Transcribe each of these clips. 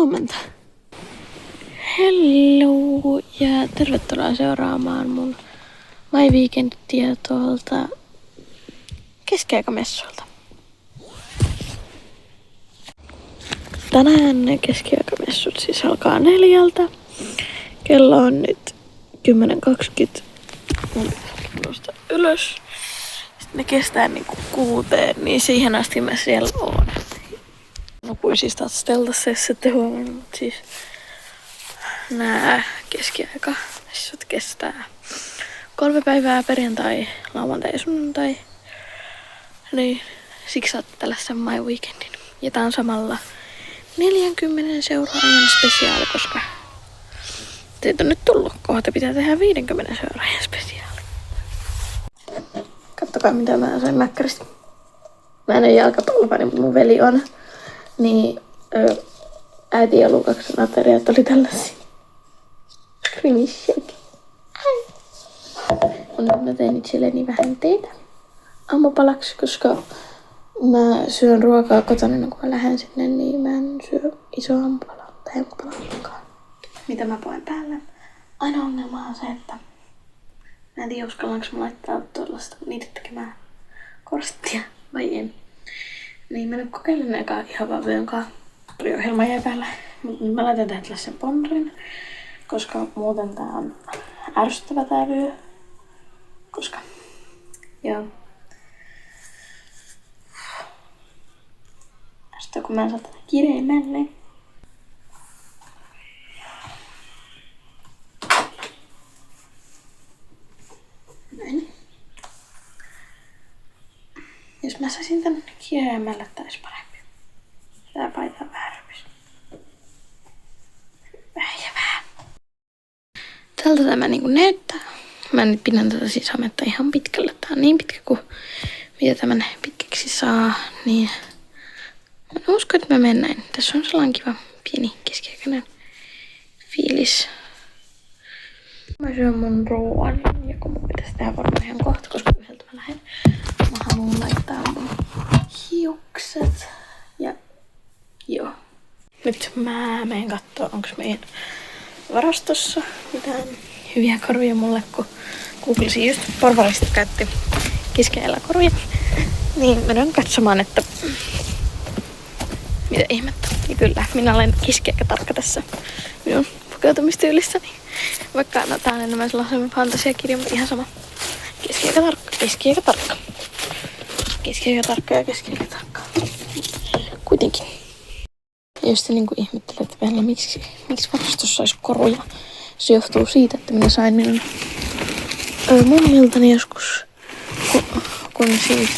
huomenta. Hello ja tervetuloa seuraamaan mun My Weekend-tietoa tuolta keskiaikamessuilta. Tänään ne keskiaikamessut siis alkaa 4. Kello on nyt 10.20. Mun pitää nousta ylös. Sitten ne kestää niinku 6, niin siihen asti mä siellä oon. Lopuin siis taas teltassa, jos ette huomannut, mutta siis nää keskiaikamessut kestää 3 päivää, perjantai, lauantai ja sunnuntai. Niin siksi saatte tällaisen My Weekendin. Ja tää on samalla 40 seuraajan spesiaali, koska teitä on nyt tullut kohta, pitää tehdä 50 seuraajan spesiaali. Kattokaa mitä mä sain mäkkäristä. Mä en ole jalkapallopani, mutta mun veli on. Niin äiti ja Lukaksen ateriat oli tällaisia. Screamishake. Nyt mä tein itselleni vähän teitä aamupalaksi, koska mä syön ruokaa kotona, kun mä lähden sinne, niin mä en syö isoa aamupalaa tai aamupalaa ollenkaan. Mitä mä poin päälle? Aina ongelma on se, että mä en tiedä uskallanko mä laittaa tuollaista niitä tekemään korstia vai en. Niin mä nyt kokeilen eka ihan vaan vyönkaan. Ohjelma jäi päällä. Mä laitan tähän tällaisen ponrin, koska muuten tää on ärsyttävä tää vyö. Koska joo. Sitten kun mä en saa tätä kireimmälle. Näin. Jos mä saisin tän kireimmälle, tää olisi parempi. Tää paita on vähän rypis. Vähän ja vähän. Tältä tämä niinku näyttää. Mä nyt pidän tätä siis hametta ihan pitkälle. Tää on niin pitkä kuin mitä tämän pitkäksi saa. Niin mä uskon, että mä menen näin. Tässä on sellainen kiva pieni keskiaikainen fiilis. Mä syön mun ruoan, ja kun mun pitäisi tehdä varmaan ihan kohta, koska yhdeltä mä lähden. Mä haluan laittaa mun hiukset. Ja joo. Nyt mä menen kattoo, onko meidän varastossa mitään hyviä koruja mulle, kun googlasin just porvarista käytti keskeillä koruja. Niin menen katsomaan, että mitä ihmettä. Ja kyllä, minä olen keskiaikatarkka tässä minun pukeutumistyylissäni. Vaikka no, tää on enemmän sellainen fantasiakirja, mutta ihan sama. Keskiaikatarkka, keskiaikatarkka. Keskiaikatarkka ja keskiaikatarkka. Kuitenkin. Ja jos te niinku ihmettelette vielä, miksi varastossa olisi koruja, se johtuu siitä, että minä sain minun mummiltani joskus, kun siis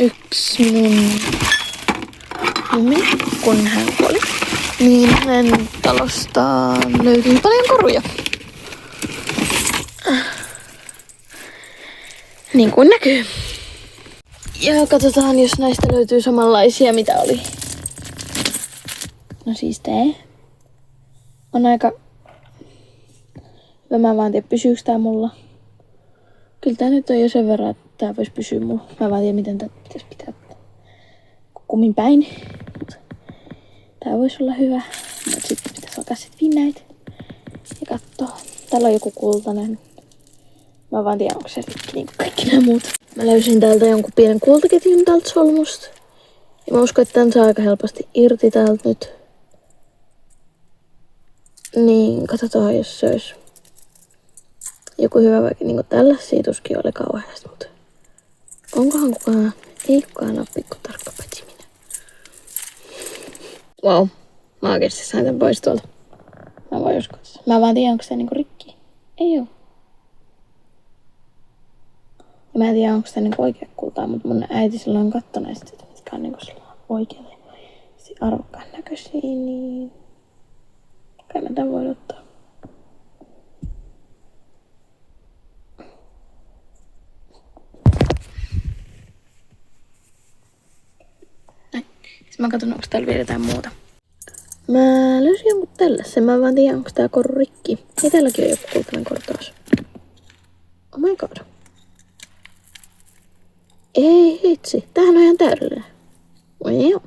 yksi minun mummini, kun hän kuoli, niin hänen talostaan löytyi paljon koruja. Niin kuin näkyy. Ja katsotaan, jos näistä löytyy samanlaisia, mitä oli. No siis tää on aika hyvä. Mä vaan tiedä, pysyykö tää mulla. Kyllä tää nyt on jo sen verran, että tää vois pysyä mulla. Mä vaan tiedä, miten tää pitäisi pitää kummin päin. Tää voisi olla hyvä. Mutta sitten pitäisi alkaa sit näitä. Ja kattoo. Täällä on joku kultainen. Mä vaan tiedän, onko se rikki niin kuin kaikki nämä muut. Mä löysin täältä jonkun pienen kultaketjun täältä solmusta. Ja mä uskon, että tän saa aika helposti irti täältä nyt. Niin katsotaan, jos se olisi joku hyvä, vaikka niinku tällaisia tuskin oli kauheasti, mutta onkohan kukaan, ei kukaan ole pikku tarkka paitsi minä. Wow, mä oikeesti sain tän pois tuolta. Mä vaan tiedän, onko se niinku rikki. Ei oo. Ja mä en tiedä, onko se niinku oikea kultaa, mutta mun äiti silloin katsoi näistä, mitkä on niinku oikealle arvokkaan näköisiä, niin kai mä tän voin ottaa. Näin. Sitten mä katson, onko täällä vielä jotain muuta. Mä löysin jonkun tällaisen. Mä vaan tiedän, onko tää koru rikki. Ja täälläkin on joku kultainen koru taas. Oh my god. Ei hitsi. Tämähän on ihan täydellinen. Oi joo.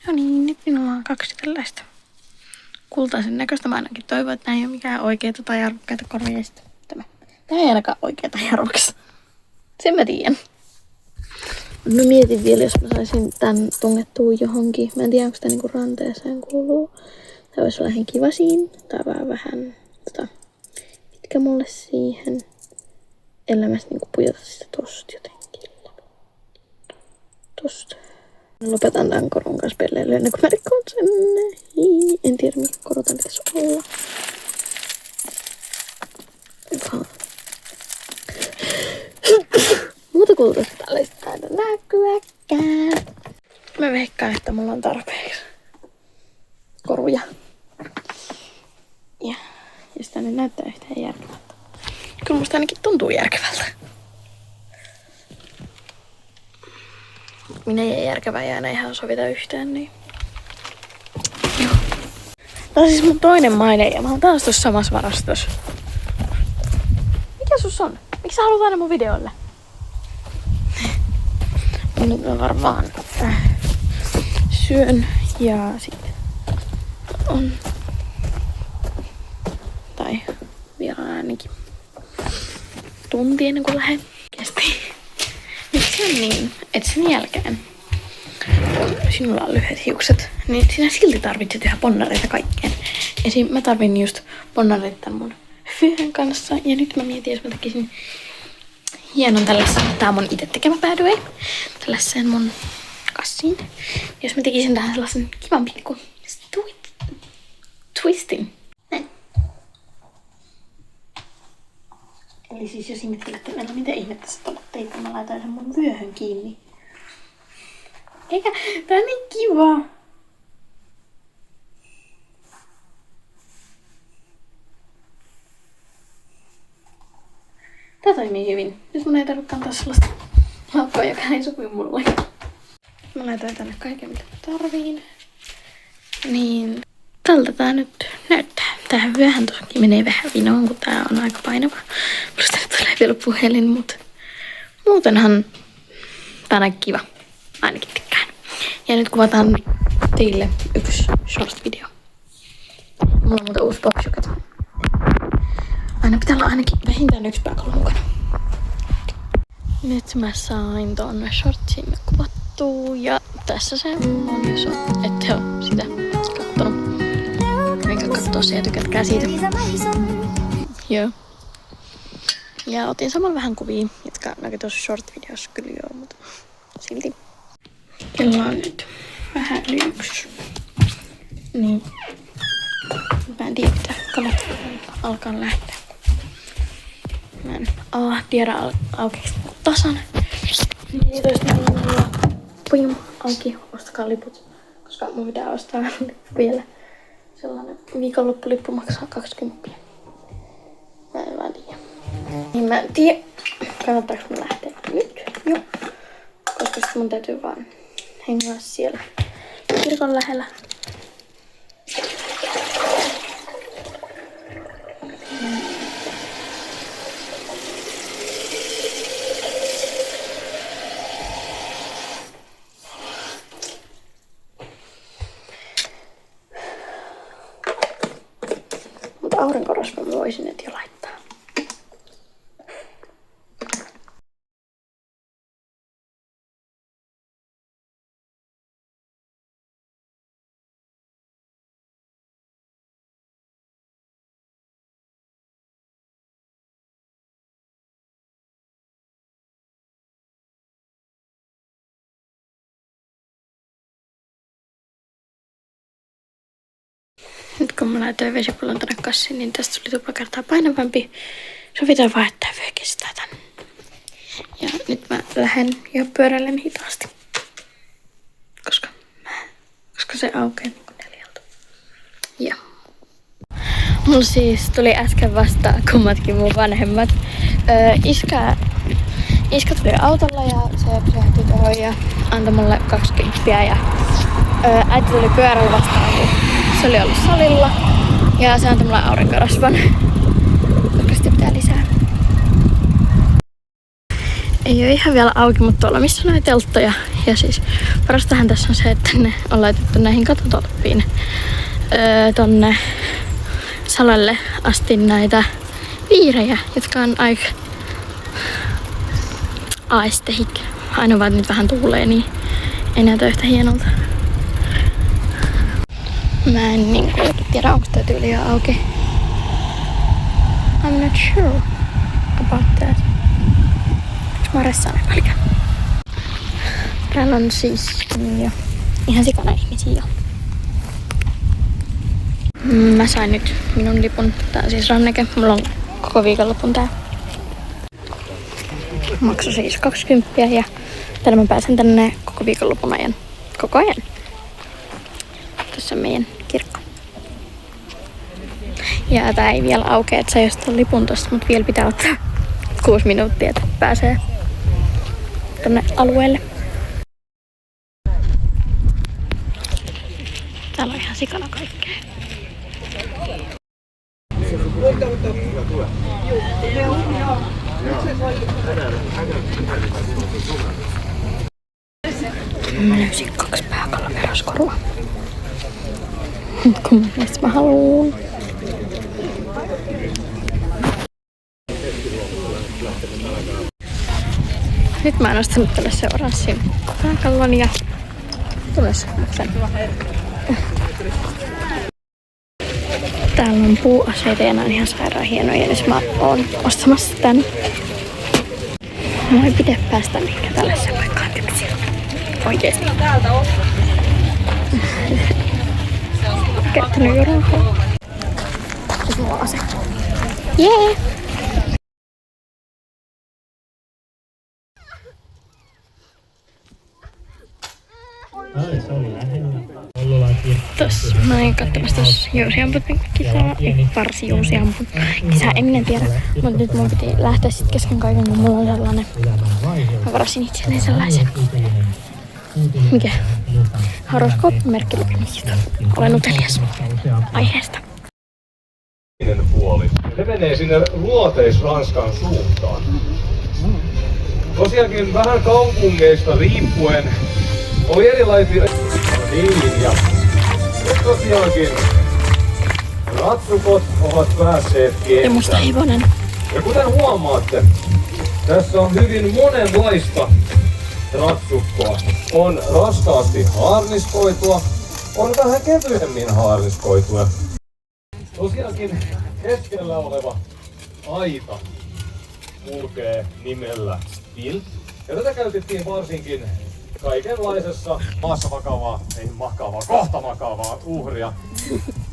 No niin, nyt minulla on 2 tällaista kultaisen näköistä. Mä ainakin toivon, että nää ei ole mikään oikeita tai arvokkaita korvia. Tämä ei ainakaan oikea tai arvokas. Sen mä tiedän. No mietin vielä, jos mä saisin tän tungettua johonkin. Mä en tiedä, onko tää niinku ranteeseen kuuluu. Tää voisi olla ihan kiva siinä. Tää on vähän pitkä mulle siihen. Ellei mä niinku pujota sitä tosta jotenkin. Tosta. Lopetan tän korun kanssa pelleilyä ennen kuin mä rikkoon sen. En tiedä mikä koru tän pitäisi olla. Muuta kultaista tällaista taida näkyäkään. Mä veikkaan, että mulla on tarpeeksi koruja. Ja sitä nyt näyttää yhtään järkevältä. Kyllä musta ainakin tuntuu järkevältä. Minä ei järkevää ja enää ihan sovita yhtään, niin... Joo. Tää on siis mun toinen maine ja mä oon taas tuossa samassa varastossa. Mikä sus on? Miksi sä haluat aina mun videolle? Nyt mä varmaan syön ja sitten on... Tai vielä ainakin tunti ennen kuin lähden. Kesti. Miksi on niin, että sen jälkeen, kun sinulla on lyhyet hiukset, niin sinä silti tarvitset yhä ponnareita kaikkeen. Esim. Mä tarvin just ponnareita tämän mun vyön kanssa. Ja nyt mä mietin, jos mä tekisin hienon tällaisen, tää on mun itse tekemä päädye, tällaisen mun kassiin. Jos mä tekisin tähän sellaisen kivan pikku twistin. Näin. Eli siis jos ihmettelette, että mitä ihmettä sä tuolla teit, mä laitan sen mun vyöhön kiinni. Eikä, tää on niin kiva. Tää toimii hyvin. Nyt mun ei tarvitse kantaa sellaista laukkoa, joka ei sopi mulle. Mä laitan tänne kaiken, mitä mä tarviin. Niin, tältä tää nyt näyttää. Tähän vyöhän tosiaankin menee vähän vinoon, kun tää on aika painava. Plus tänne tulee vielä puhelin, mutta muutenhan tää on aika kiva. Ainakin tykkään. Ja nyt kuvataan teille yksi short-video. Mulla on muuten uusi popsukat. Aina pitää olla ainakin vähintään 1 pääkalu mukana. Nyt mä sain ton shortsin kuvattua ja tässä se on, jos ette oo sitä kattonut. Minkä kattoo se ja tykätkää siitä. Joo. Ja otin saman vähän kuvia, jotka näkyy tuossa short-videossa kyllä joo, mutta silti. Kello on nyt vähän yli 1. Niin. Mä en tiedä, mitä kannattaa alkaa lähteä. Mä en tiedä aukeeksi tasan. 14.00. Pujum, auki, ostakaa liput. Koska mun pitää ostaa lippu vielä. Sellainen viikonloppulippu maksaa 20. Mä en vaan tiedä. Niin mä en tiedä, kannattaako mä lähteä nyt. Joo. Koska sit mun täytyy vaan hengaa siellä kirkon lähellä. Mutta aurinkorasva mä voisin nyt jo laittaa. Nyt kun mä laitoin vesipullon tänne kassiin, niin tästä tuli tupla kertaa painavampi. Sovitaan vaan, että vyö kestää tän. Ja nyt mä lähden ja pyöräilen hitaasti. Koska se aukeaa niin kuin 4. Ja. Mulla siis tuli äsken vastaan kummatkin mun vanhemmat. Iskä tuli autolla ja se pysähtyi tuohon ja antoi mulle 20 ja äiti tuli pyörällä vastaan, kun se oli ollut salilla ja se antoi mulle aurinkorasvan, koska sitä pitää lisää. ei ole ihan vielä auki, mutta tuolla missä on näitä telttoja. Ja siis parastahan tässä on se, että ne on laitettu näihin katotolppiin tonne salalle asti näitä viirejä, jotka on aika aistehik. Aina vaan nyt vähän tuulee, niin ei näytä yhtä hienolta. Mä en niinku tiedä, onko tää tyyli jo auki. I'm not sure about that. Onks Maressa aina paljon? Täällä on siis jo ihan sikana ihmisiä jo. Mä sain nyt minun lipun. Tää on siis ranneke. Mulla on koko viikonlopun tää. Maksu siis 20 ja tällä mä pääsen tänne koko viikonlopun ajan. Koko ajan. Tässä on meidän kirkko. Ja tää ei vielä aukea, että saa jostain lipun tosta, mutta vielä pitää ottaa 6 minuuttia, että pääsee tonne alueelle. Täällä on ihan sikana kaikkea. Mä löysin 2 pääkalloperuskorua. Kun mun mielestä mä haluun. Nyt mä oon ostanut tälle se oranssin pääkallon ja tunnusmuksen. Täällä on puuaseita ja nää on ihan sairaan hienoja, jos mä oon ostamassa tän. Mä ei pidä päästä mihinkään tällaiseen paikkaan tyksiä. Oikeesti. Käyttänyt jo rahaa. Tässä mulla on ase. Jee! Tossa mä olin katsomassa tossa Jousiampun kisaa, varsin Jousiampun kisaa, en minä tiedä. Mut nyt mun piti lähteä sit kesken kaiken, kun mulla on sellainen. Mä varasin itselleni sellaisen. Mikä? Horoskooppimerkki lukemisjutun. Olen utelias aiheesta. Puoli. Se menee sinne Luoteis-Ranskan suuntaan. Tosiaankin vähän kaupungeista riippuen oli erilaisia niin ja nyt tosiaankin ratsukot ovat päässeet Ja musta hevonen. Ja kuten huomaatte, tässä on hyvin monenlaista ratsukkoa. On raskaasti haarniskoitua, on vähän kevyemmin haarniskoitua. Tosiaankin keskellä oleva aita kulkee nimellä Still. Ja tätä käytettiin varsinkin kaikenlaisessa maassa kohta makavaa uhria.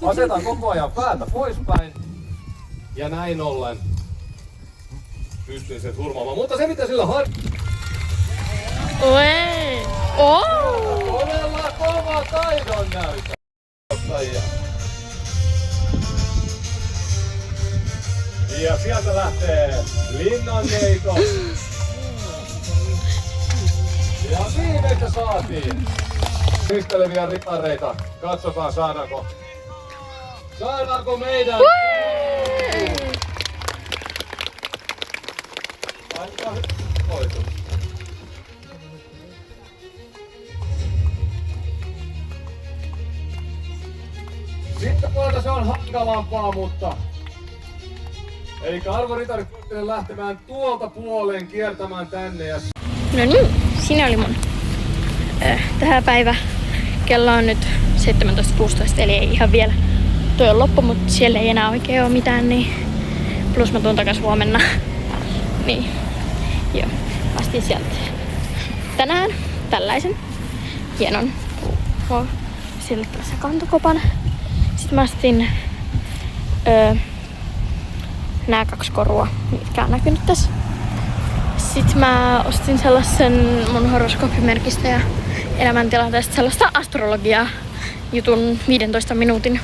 Asetan koko ajan päätä poispäin ja näin ollen pystyn sen surmaamaan. Mutta se mitä sillä Oi! Oh! Todella kova taidon näytä. Ja sieltä lähtee linnanneito. Ja viimeistä saatiin pisteleviä ritareita. Katsotaan saadaanko meidän... Aika hoitu. Sitten puolelta se on hankalampaa, mutta... Elikkä arvoritarit lähtemään tuolta puoleen kiertämään tänne ja... No niin, siinä oli mun tähän päivä. Kello on nyt 17.16, eli ei ihan vielä tuo on loppu, mutta siellä ei enää oikein ole mitään, niin plus mä tuun takas huomenna. Niin, joo, astin sieltä tänään tällaisen hienon sille tällaisen kantokopan. Sitten mä astin nää 2 korua, mitkä on näkynyt tässä. Sitten mä ostin sellaisen mun horoskooppimerkistä ja elämäntilanteesta sellaista astrologiaa jutun 15 minuutin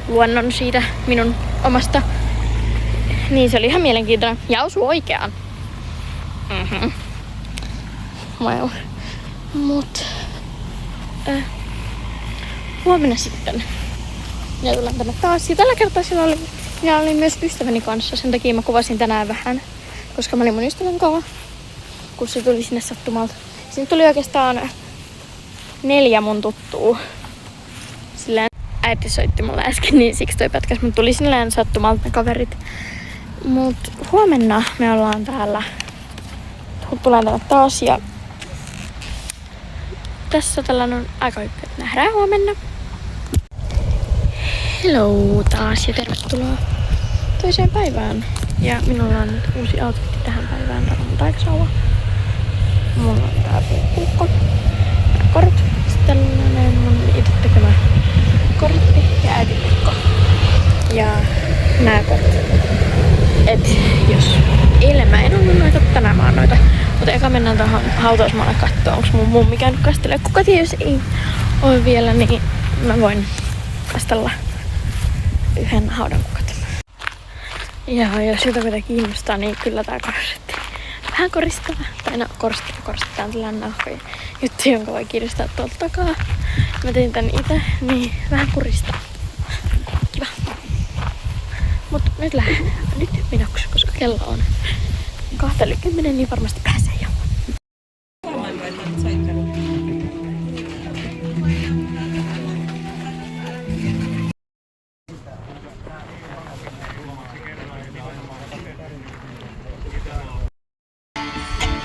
luennon siitä minun omasta. Niin se oli ihan mielenkiintoinen ja osui oikeaan. Well. Mut huomenna sitten ja tullaan tänne taas. Ja tällä kertaa siellä oli myös ystäväni kanssa. Sen takia mä kuvasin tänään vähän, koska mä olin mun ystävän kanssa. kun se tuli sinne sattumalta. Sinne tuli oikeastaan 4 mun tuttua. Silleen äiti soitti mulle äsken, niin siksi toi pätkäs. Mut tuli silleen sattumalta ne kaverit. Mut huomenna me ollaan täällä. Tulen tänne taas ja tässä tällainen aika hyvä, että nähdään huomenna. Hello taas ja tervetuloa toiseen päivään. Ja minulla on nyt uusi outfitti tähän päivään, tää on taikasauva. Mulla on tää puukko, nää korut, sitten tällainen mun itse tekemä kortti ja äitin pukko. Ja nää korut. Et jos eilen mä en ollut noita, tänään mä oon noita. Mutta eka mennään tuohon hautausmaalle kattoo, onks mun mummi käynyt kastelemaan. Kuka tiedä, jos ei ole vielä, niin mä voin kastella yhden haudan kukat. Ja jos jotakuta kiinnostaa, niin kyllä tää korsetti vähän koristaa. Tai no koristetaan tällainen nahkojen juttu, jonka voi kiristää tuolta takaa. Mä tein tän itse, niin vähän kuristaa. Kiva. Mut nyt lähdetään nyt minoksi, koska kello on 20, niin varmasti pääsee jo.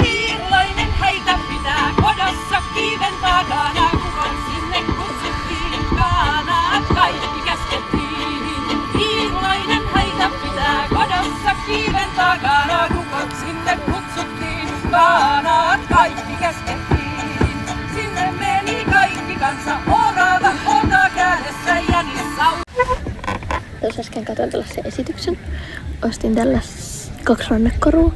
Hiirlainen häitä pitää kodossa kiven takana, kukon sinne kutsuttiin, kaanaat kaikki käskettiin. Hiirlainen häitä pitää kodossa kiven takana, kukon sinne kutsuttiin, kaanaat kaikki käskettiin. Sinne meni kaikki kansa, orava ota kädessä ja niissä. Tuossa äsken katsoin tällaisen esityksen. Ostin kaksi rannekorua.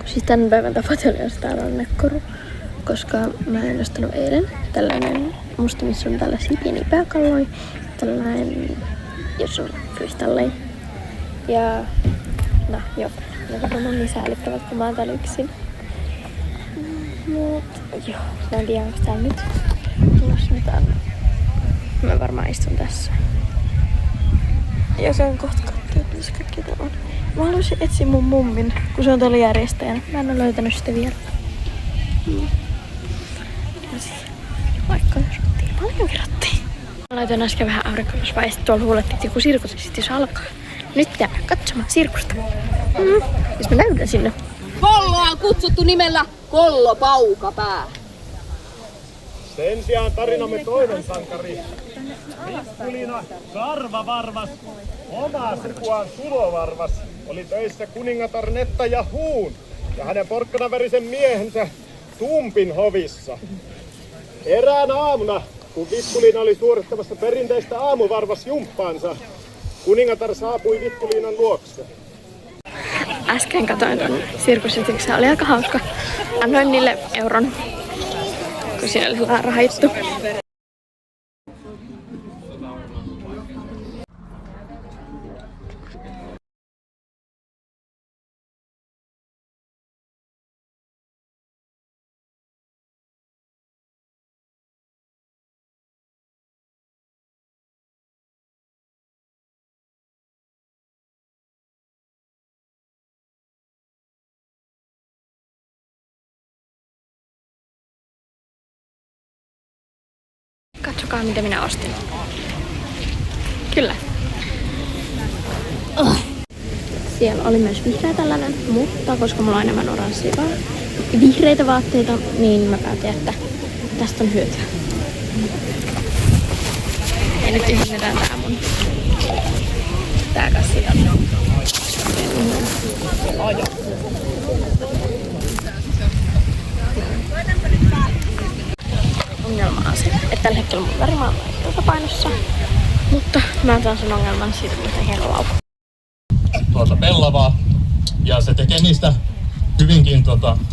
Siis tän päivän tavoite oli ostaa rannekoru. Koska mä en ostanut eilen tällainen musta, missä on tällaisia pieniä pääkalloja. Tällainen, jos on kristalleja. Ja no joo, ne varmaan on niin säällittävät, kun mä oon täällä yksin. Mut joo, mä en tiedä onko täällä nyt tulossa mitään. Mä varmaan istun tässä. Ja se on kohta katsoa, että missä kaikki täällä on. Mä haluaisin etsiä mun mummin, kun se on tuolla järjestäjänä. Mä en ole löytänyt sitä vielä. Vaikka paljonkin rattiin. Mä laitoin äsken vähän aurinkolasvaa ja sitten tuolla huulettiin, että joku sirkus ja sit jos alkaa. Nyt jäädään katsomaan sirkusta. Jos mä näytän sinne. Kolloa on kutsuttu nimellä Kollo Paukapää. Sen sijaan tarinamme toinen sankari, Mikkulina Karvavarvas, omaa sukuaan Sulovarvas, oli töissä kuningatar Netta ja Huun ja hänen porkkanavärisen miehensä Tumpin hovissa. Erään aamuna, kun Mikkulina oli suorittamassa perinteistä aamuvarvasjumppaansa, kuningatar saapui Mikkulinan luokse. Äsken katsoin ton sirkusesityksen, oli aika hauska. Annoin niille euron, kun siinä oli sellainen rahajuttu. Katsokaa mitä minä ostin. Kyllä. Siellä oli myös vihreä tällainen, mutta koska mulla on enemmän oranssia vihreitä vaatteita, niin mä päätin, että tästä on hyötyä. Ja nyt yhdennetään tää mun kassi. Ongelma on se, että tällä hetkellä mun värimaa on tasapainossa, mutta mä otan sen ongelman siitä, kun se hieno laukku. Pellavaa ja se tekee niistä hyvinkin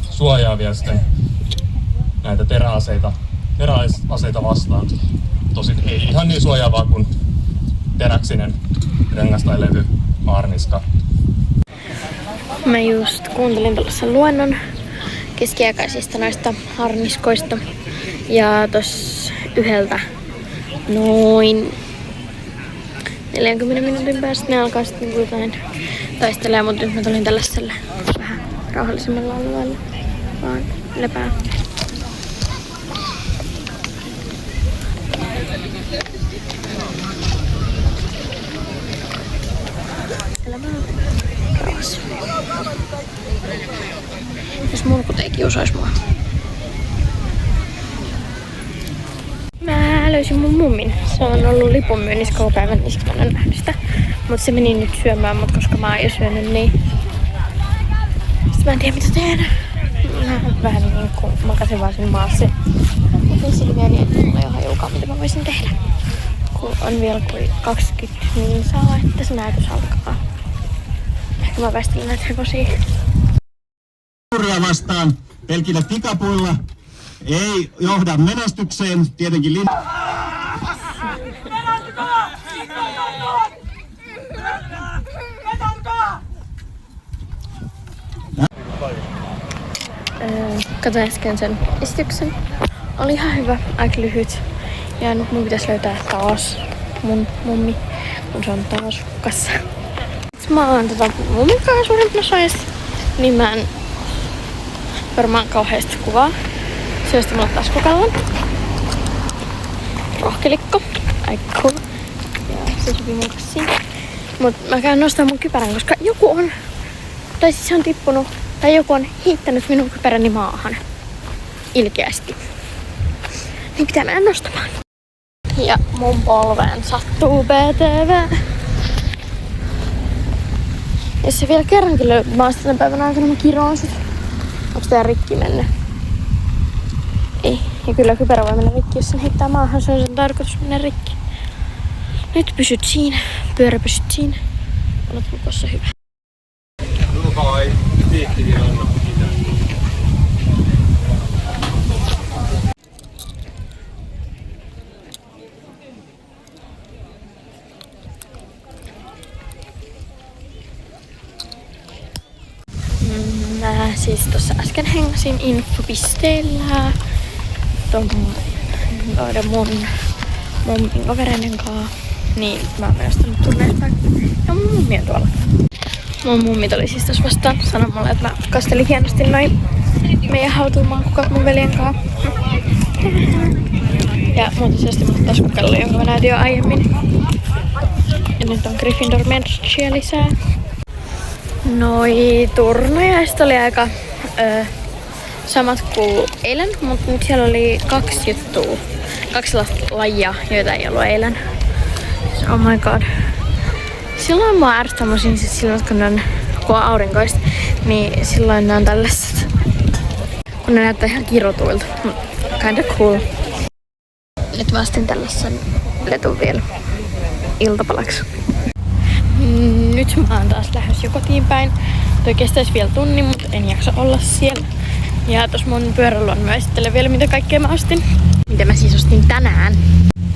suojaavia sitten näitä teräaseita vastaan. Tosin ei ihan niin suojaavaa kuin teräksinen rengas tai levy aarniska. Mä just kuuntelin tällaisen luennon keskiaikaisista noista harniskoista. Ja tossa yhdeltä noin 40 minuutin päästä ne alkaa sitten jotain taistelemaan, mutta nyt mä tulin tällaiselle vähän rauhallisemmalla alueella vaan lepää. Elämää rauhassa. Jos mulkut ei kiusais mua. Mä löysin mun mummin. Se on ollut lipun myynnissä koko päivän, niin mä en ole nähnyt sitä. Mut se meni nyt syömään, mut koska mä oon jo syönyt, niin sitten mä en tiedä mitä teen. Mä vähän niinku makasin vaan sen maassa. Otin silmiä niin, että mulla ei oo hajukaan mitä mä voisin tehdä. Kun on vielä kuin 20 niin saa, että se näytös alkaa. Ehkä mä väistelen näitä hevosia. Kuria vastaan pelkillä tikapuilla ei johda menestykseen. Tietenkin Katsoin äsken sen esityksen. Oli ihan hyvä, aika lyhyt. Ja nyt mun pitäisi löytää taas mun mummi, kun se on taas hukassa. Mä oon mummin kanssa suurempana soijassa, niin mä en varmaan kauheasti kuvaa. Se on mulle taskukallon. Rohkelikko. Aika cool. Ja se sopii mun kanssa siinä. Mut mä käyn nostaa mun kypärän, koska joku on, tai siis se on tippunut, tai joku on heittänyt minun kypäräni maahan. Ilkeästi. Niin pitää mennä nostamaan. Ja mun polveen sattuu BTV. Jos se vielä kerrankin löytyy, mä oon sitten päivän aikana mä kiroon sut. Onks tää rikki mennyt? Ei. Ja kyllä kypärä voi mennä rikki, jos sen heittää maahan, se on sen tarkoitus mennä rikki. Nyt pysyt siinä. Pyörä pysyt siinä. Olet lukossa hyvä. Mä siis tossa äsken hengasin infopisteellä mun kavereiden kaa. Niin mä oon menossa tänne turneestaan. Ja mun mummi on tuolla. Mun mummi tuli siis tossa vastaan. Sanoi mulle, että mä kastelin hienosti noin meidän hautuumaankukat mun veljen kaa. Ja muuta sieltä mulle taskukello, jonka mä näytin jo aiemmin. Ja nyt on Gryffindor merchia lisää. Noi turnajaiset oli aika samat kuin eilen, mutta nyt siellä oli 2 juttua. 2 lajia, joita ei ollut eilen. Oh my god. Silloin mua ärsyttää mun siniset silmät, kun on aurinkoista, niin silloin ne on tällaiset. Kun ne näyttää ihan kirotuilta. Kinda cool. Nyt mä ostin tällaisen letun vielä iltapalaksi. Nyt mä oon taas lähes jo kotiin päin. Toi kestäisi vielä tunnin, mutta en jaksa olla siellä. Ja tossa mun pyörällä mä esittelen vielä mitä kaikkea mä ostin. Mitä mä siis ostin tänään.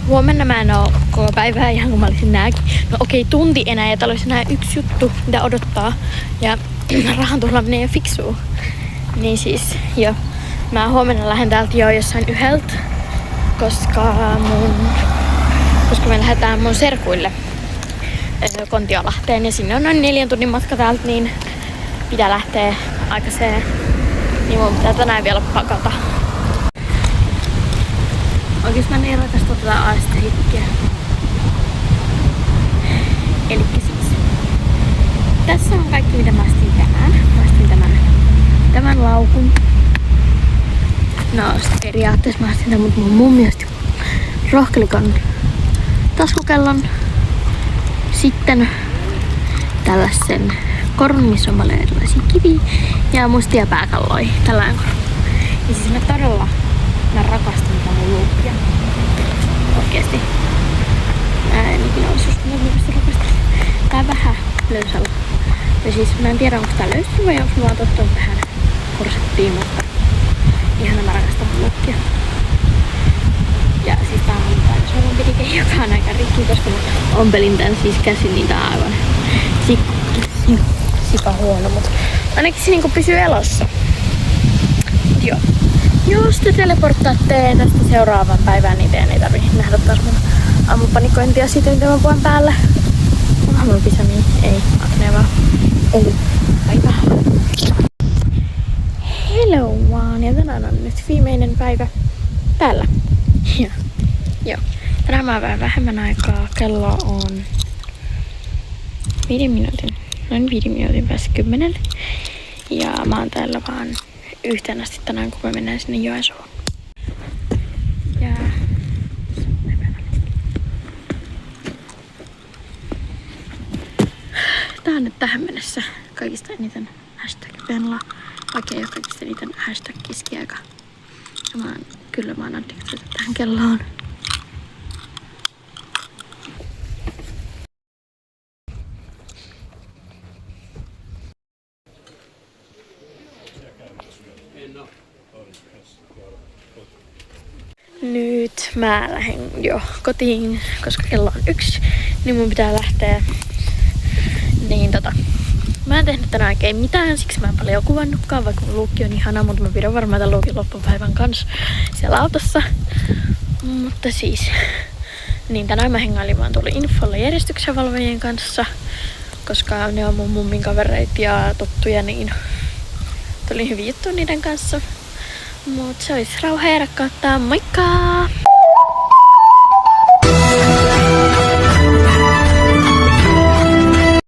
Huomenna mä en oo koko päivää ihan kun mä olisin nääkin. No okei, tunti enää ja täällä olisi enää 1 juttu mitä odottaa. Ja rahan tuhlaaminen ei oo fiksua. Niin siis jo. Mä huomenna lähden täältä jo jossain 1, koska me lähdetään mun serkuille Kontiolahteen ja sinne on noin 4 tunnin matka täältä, niin pitää lähteä aikaiseen. Niin mun pitää tänään vielä pakata. Oikeesti mä niin rakastan tätä aistehikkiä. Elikkä siis. Tässä on kaikki mitä mä ostin tänään. Mä ostin tämän laukun. No periaatteessa mä ostin tämän, mutta mun mummi osti rohkelikon taskukellon. Sitten tällaisen korun, missä on paljon erilaisia kiviä ja mustia pääkalloja. Tällainen koru. Ja siis mä rakastan tätä mun luuppia. Oikeesti. Mä en ikinä olisi uskonut, että mä rakastan. Tää on vähän löysällä. Ja siis mä en tiedä onko tää löysä vai onko mä vaan tottunut tähän korsettiin, mutta ihana mä rakastan mun luuppia. Ja siis tää on tää sormenpidike, joka on aika rikki, koska mä ompelin tän siis käsin, niin tää on aivan sika huono, mut ainakin se niinku pysyy elossa. Joo. Jos te teleporttaatte tästä seuraavan päivään, niin teidän ei tarvii nähdä taas mun aamupanikointia siitä, mitä mä puhun päällä. Onhan mulla pisami? Ei. Akne vaan. Eli päivää. Hello vaan. Ja tänään on nyt viimeinen päivä päällä. Ja, joo. Tänään mä vähän vähemmän aikaa. Kello on 5 minuutin päässä 10. Ja mä oon täällä vaan yhteen asti tänään, kun mä mennään sinne Joensuuhun. Ja tää on nyt tähän mennessä kaikista eniten #Venla, vaikka ei oo kaikista eniten #Kiskiaika. Ja mä oon addiktoitu tähän kelloon. Nyt mä lähden jo kotiin, koska kello on 1, niin mun pitää lähteä. Niin mä en tehnyt tänään oikein mitään, siksi mä en paljon kuvannutkaan, vaikka mun luukki on ihana, mutta mä pidän varmaan tämän luukin loppupäivän kanssa siellä autossa. Mutta siis, niin tänään mä hengailin vaan tuolla infolla järjestyksenvalvojien kanssa, koska ne on mun mummin kavereita ja tuttuja, niin tuli hyvin juttu niiden kanssa. Mut se olisi rauhaa ja rakkautta, moikka!